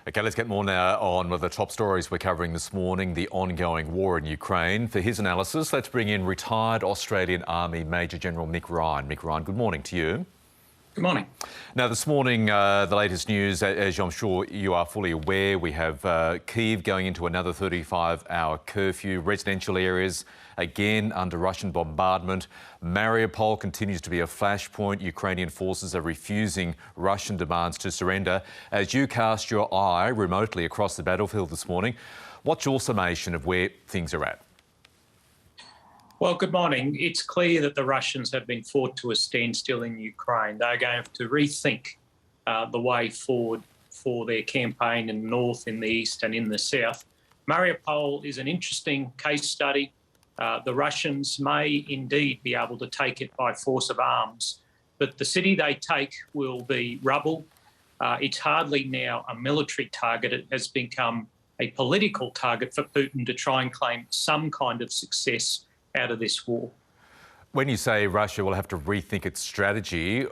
OK, let's get more now on with the top stories we're covering this morning, the ongoing war in Ukraine. For his analysis, let's bring in retired Australian Army Major General Mick Ryan. Mick Ryan, good morning to you. Good morning. Now, this morning, the latest news, as I'm sure you are fully aware, we have Kyiv going into another 35-hour curfew. Residential areas, again, under Russian bombardment. Mariupol continues to be a flashpoint. Ukrainian forces are refusing Russian demands to surrender. As you cast your eye remotely across the battlefield this morning, what's your summation of where things are at? Well, good morning. It's clear that the Russians have been fought to a standstill in Ukraine. They're going to have to rethink the way forward for their campaign in the north, in the east and in the south. Mariupol is an interesting case study. The Russians may indeed be able to take it by force of arms, but the city they take will be rubble. It's hardly now a military target. It has become a political target for Putin to try and claim some kind of success out of this war. When you say Russia will have to rethink its strategy,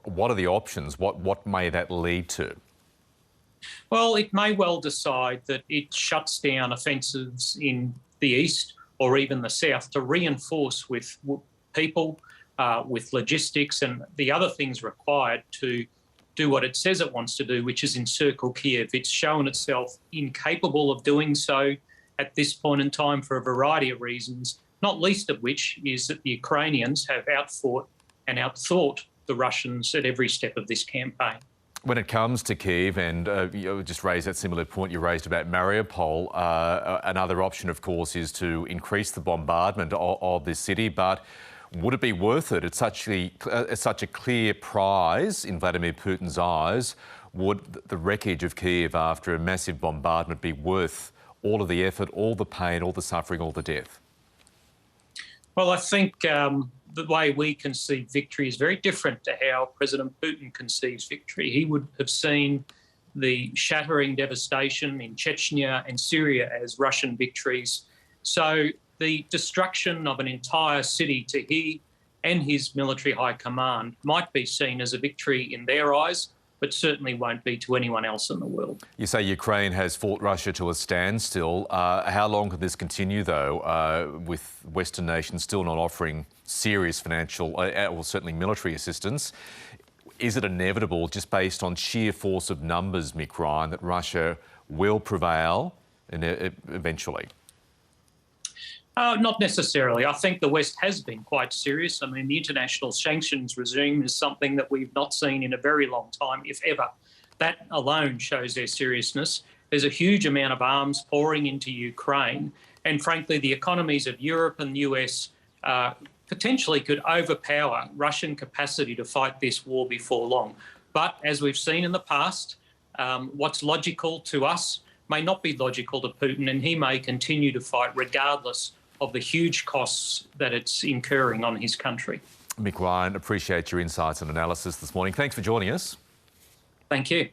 what are the options? What may that lead to? Well, it may well decide that it shuts down offensives in the east or even the south to reinforce with people, with logistics and the other things required to do what it says it wants to do, which is encircle Kyiv. It's shown itself incapable of doing so at this point in time for a variety of reasons, not least of which is that the Ukrainians have outfought and outthought the Russians at every step of this campaign. When it comes to Kyiv, and you just raised that similar point you raised about Mariupol, another option, of course, is to increase the bombardment of this city. But would it be worth it? It's such a clear prize in Vladimir Putin's eyes. Would the wreckage of Kyiv after a massive bombardment be worth all of the effort, all the pain, all the suffering, all the death? Well, I think the way we conceive victory is very different to how President Putin conceives victory. He would have seen the shattering devastation in Chechnya and Syria as Russian victories. So the destruction of an entire city to he and his military high command might be seen as a victory in their eyes, but certainly won't be to anyone else in the world. You say Ukraine has fought Russia to a standstill. How long can this continue, though, with Western nations still not offering serious financial or certainly military assistance? Is it inevitable, just based on sheer force of numbers, Mick Ryan, that Russia will prevail eventually? Not necessarily. I think the West has been quite serious. I mean, the international sanctions regime is something that we've not seen in a very long time, if ever. That alone shows their seriousness. There's a huge amount of arms pouring into Ukraine. And frankly, the economies of Europe and the US potentially could overpower Russian capacity to fight this war before long. But as we've seen in the past, what's logical to us may not be logical to Putin, and he may continue to fight regardless of the huge costs that it's incurring on his country. Mick Ryan, appreciate your insights and analysis this morning. Thanks for joining us. Thank you.